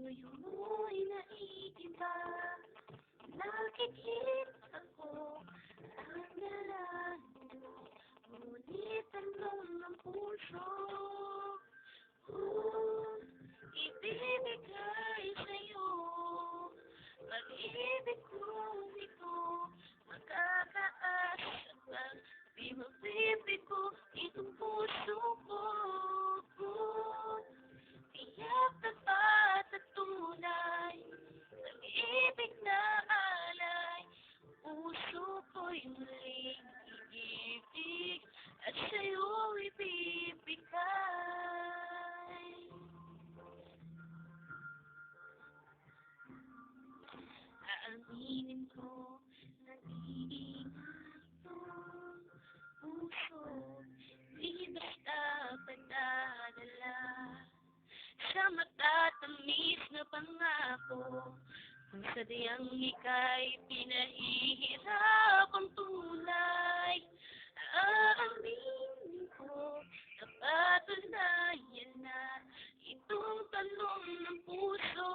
tuyo mo'y naiiba. Nakikita ako ang galando, ngunit tanong ng puso. Ibibigay sa'yo pag-ibig kong ito, magkakaasa pag di mabibigo itong puso ko. Tiyak na ba't at tunay, pag-ibig na alay, puso ko'y muling iibig at sa'yo ibibigay. Aaminin ko, nag-iingat itong puso, di basta pagdadala sa matatamis na pangako. Kung sadyang ika'y pinahihirap ang tunay, aaminin ko na patunayan na itong talong ng puso.